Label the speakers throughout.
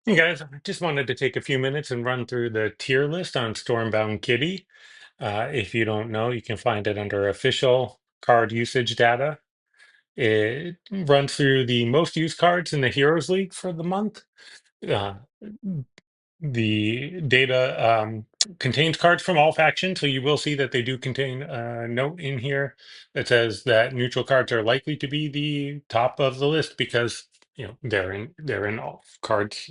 Speaker 1: Hey guys, I just wanted to take a few minutes and run through the tier list on Stormbound Kitty. If you don't know, you can find it under official card usage data. It runs through the most used cards in the Heroes League for the month. Uh, the data contains cards from all factions, so you will see that they do contain a note in here that says that neutral cards are likely to be the top of the list because they're in all cards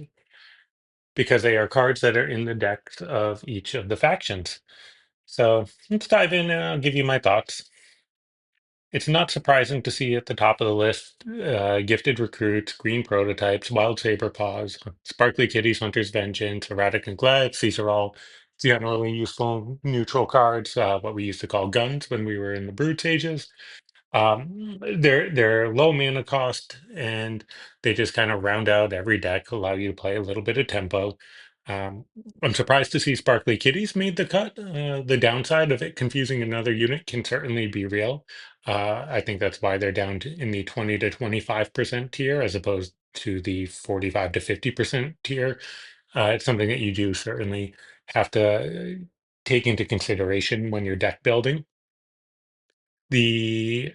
Speaker 1: because they are cards that are in the decks of each of the factions. So let's dive in and I'll give you my thoughts. It's not surprising to see at the top of the list Gifted Recruits, Green Prototypes, Wild Saber Paws, Sparkly Kitties, Hunter's Vengeance, Erratic Neglects. These are all generally useful neutral cards, what we used to call guns when we were in the Brood Sages. They're low mana cost and they just kind of round out every deck, allow you to play a little bit of tempo. Um, I'm surprised to see Sparkly Kitties made the cut. The downside of it confusing another unit can certainly be real. I think that's why they're down in the 20 to 25% tier as opposed to the 45 to 50% tier. It's something that you do certainly have to take into consideration when you're deck building. The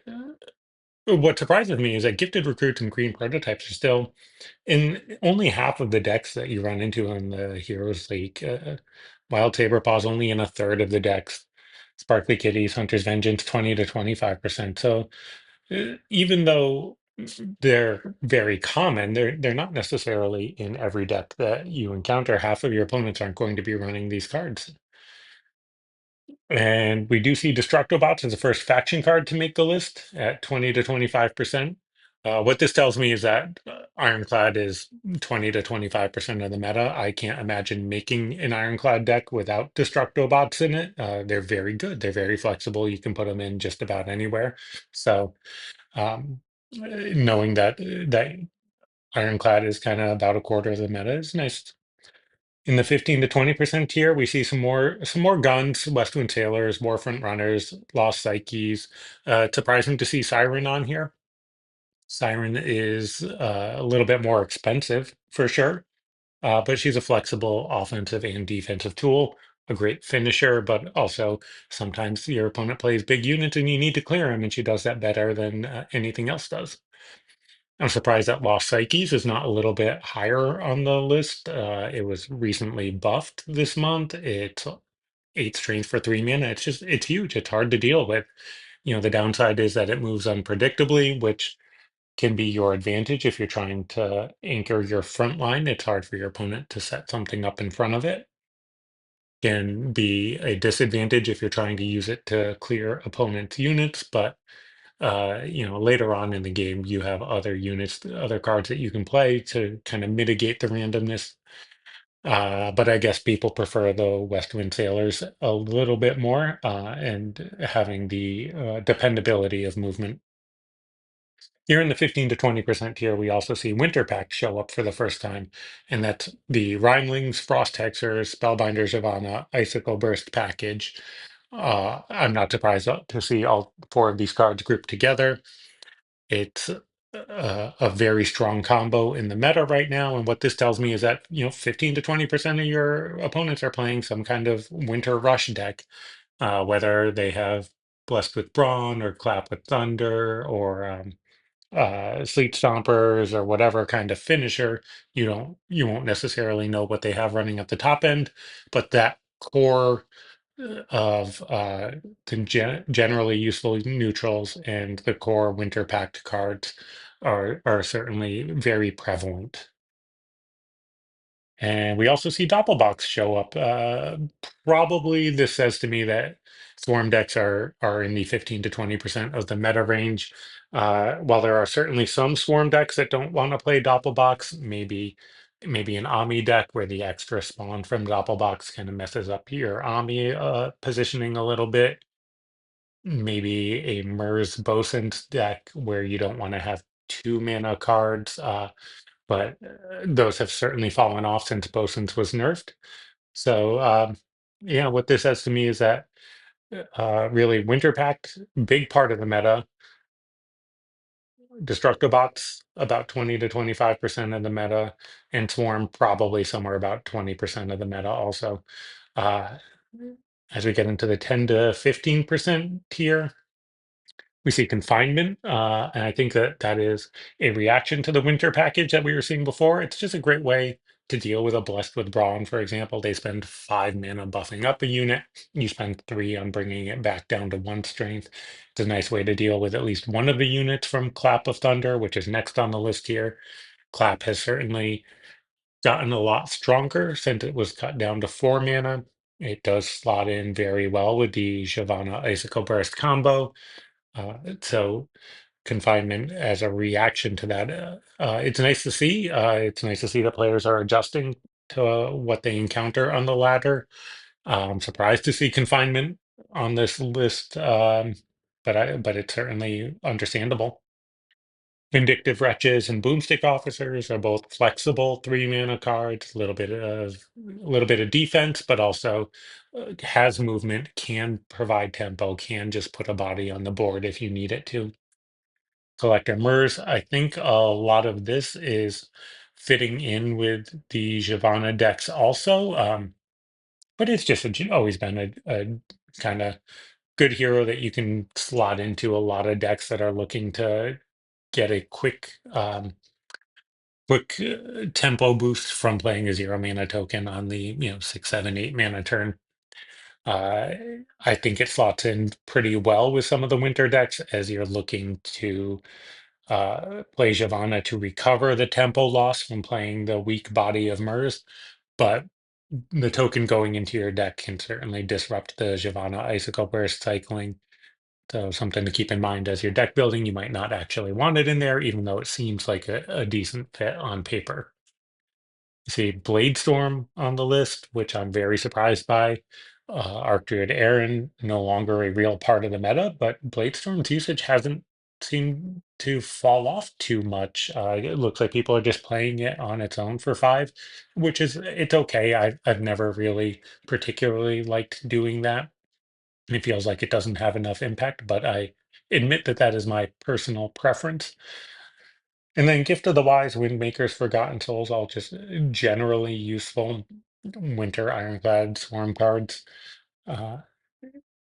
Speaker 1: What surprises me is that gifted recruits and green prototypes are still in only half of the decks that you run into in the Heroes League. Wild Saber Paw's only in a third of the decks. Sparkly Kitties, Hunter's Vengeance, 20 to 25%. So even though they're very common, they're not necessarily in every deck that you encounter. Half of your opponents aren't going to be running these cards. And we do see Destructobots as the first faction card to make the list at 20 to 25%. What this tells me is that Ironclad is 20 to 25% of the meta. I can't imagine making an Ironclad deck without Destructobots in it. They're very good. They're very flexible. You can put them in just about anywhere. So knowing that Ironclad is kind of about a quarter of the meta is nice. In the 15 to 20% tier, we see some more guns, Westwind Sailors, Warfront Runners, Lost Psyches. It's surprising to see Siren on here. Siren is a little bit more expensive for sure, but she's a flexible offensive and defensive tool, a great finisher, but also sometimes your opponent plays big units and you need to clear them, and she does that better than anything else does. I'm surprised that Lost Psyches is not a little bit higher on the list. It was recently buffed this month. It's eight strength for 3 mana. It's huge. It's hard to deal with. The downside is that it moves unpredictably, which can be your advantage if you're trying to anchor your front line. It's hard for your opponent to set something up in front of it. Can be a disadvantage if you're trying to use it to clear opponent's units, but later on in the game, you have other units, other cards that you can play to kind of mitigate the randomness. But I guess people prefer the Westwind Sailors a little bit more, and having the dependability of movement. Here in the 15 to 20% tier, we also see Winter Pact show up for the first time, and that's the Rhymlings, Frost Hexers, Spellbinder Shyvana, Icicle Burst package. I'm not surprised to see all four of these cards grouped together. It's a very strong combo in the meta right now, and what this tells me is that 15 to 20% of your opponents are playing some kind of Winter Rush deck, whether they have Blessed with Brawn or Clap with Thunder or Sleet Stompers or whatever kind of finisher. You won't necessarily know what they have running at the top end, but that core of the generally useful neutrals and the core Winter Pact cards are certainly very prevalent. And we also see Doppelbox show up. Probably this says to me that Swarm decks are in the 15 to 20% of the meta range. While there are certainly some Swarm decks that don't want to play Doppelbox, maybe an Ami deck where the extra spawn from Doppelbox kind of messes up your Ami positioning a little bit. Maybe a Mers Bosint deck where you don't want to have two mana cards. But those have certainly fallen off since Bosons was nerfed. So, what this says to me is that really Winter Pact, big part of the meta, Destructobots about 20 to 25% of the meta, and Swarm probably somewhere about 20% of the meta also. Uh, as we get into the 10 to 15% tier, we see confinement, and I think that that is a reaction to the winter package that we were seeing before. It's just a great way to deal with a Blessed with Brawn, for example. They spend 5 mana buffing up a unit. You spend 3 on bringing it back down to 1 strength. It's a nice way to deal with at least one of the units from Clap of Thunder, which is next on the list here. Clap has certainly gotten a lot stronger since it was cut down to 4 mana. It does slot in very well with the Shyvana Icicle Burst combo. So confinement as a reaction to that. It's nice to see. It's nice to see that players are adjusting to what they encounter on the ladder. I'm surprised to see confinement on this list, but it's certainly understandable. Vindictive Wretches and Boomstick Officers are both flexible 3 mana cards, a little bit of defense, but also has movement, can provide tempo, can just put a body on the board if you need it to. Collector Murs, I think a lot of this is fitting in with the Giovanna decks also, but it's just always been a kind of good hero that you can slot into a lot of decks that are looking to get a quick tempo boost from playing a 0 mana token on the 6, 7, 8 mana turn. Uh, I think it slots in pretty well with some of the winter decks as you're looking to play Giovanna to recover the tempo loss from playing the weak body of Murs, but the token going into your deck can certainly disrupt the Giovanna Icicle Burst cycling. So something to keep in mind as you're deck building, you might not actually want it in there, even though it seems like a decent fit on paper. You see Bladestorm on the list, which I'm very surprised by. Archdruid Aaron, no longer a real part of the meta, but Bladestorm's usage hasn't seemed to fall off too much. It looks like people are just playing it on its own for 5, which is it's okay. I've never really particularly liked doing that. It feels like it doesn't have enough impact, but I admit that that is my personal preference. And then Gift of the Wise, Windmaker's Forgotten Souls, all just generally useful winter ironclad swarm cards. Uh,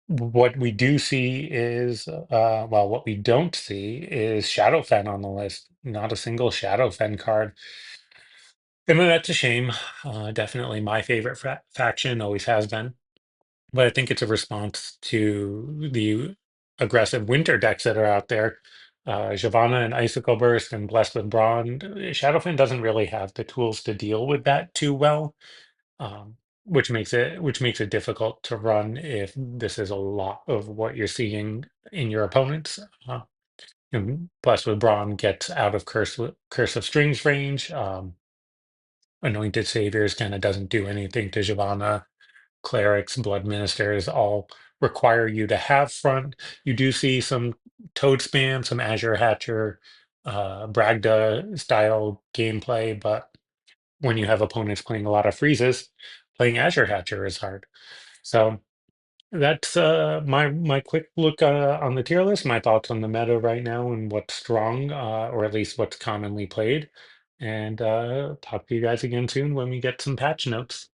Speaker 1: what we do see is, well, what we don't see is Shadowfen on the list. Not a single Shadowfen card. And then that's a shame. Definitely my favorite faction, always has been. But I think it's a response to the aggressive winter decks that are out there. Giovanna and Icicle Burst and Blessed with Brawn. Shadowfen doesn't really have the tools to deal with that too well, which makes it difficult to run if this is a lot of what you're seeing in your opponents. Blessed with Brawn gets out of Curse of Strings range. Anointed Saviors kind of doesn't do anything to Giovanna. Clerics, blood ministers all require you to have front. You do see some toad spam, some Azure Hatcher, Bragda style gameplay, but when you have opponents playing a lot of freezes, playing Azure Hatcher is hard. So that's my quick look on the tier list, my thoughts on the meta right now and what's strong, or at least what's commonly played. And talk to you guys again soon when we get some patch notes.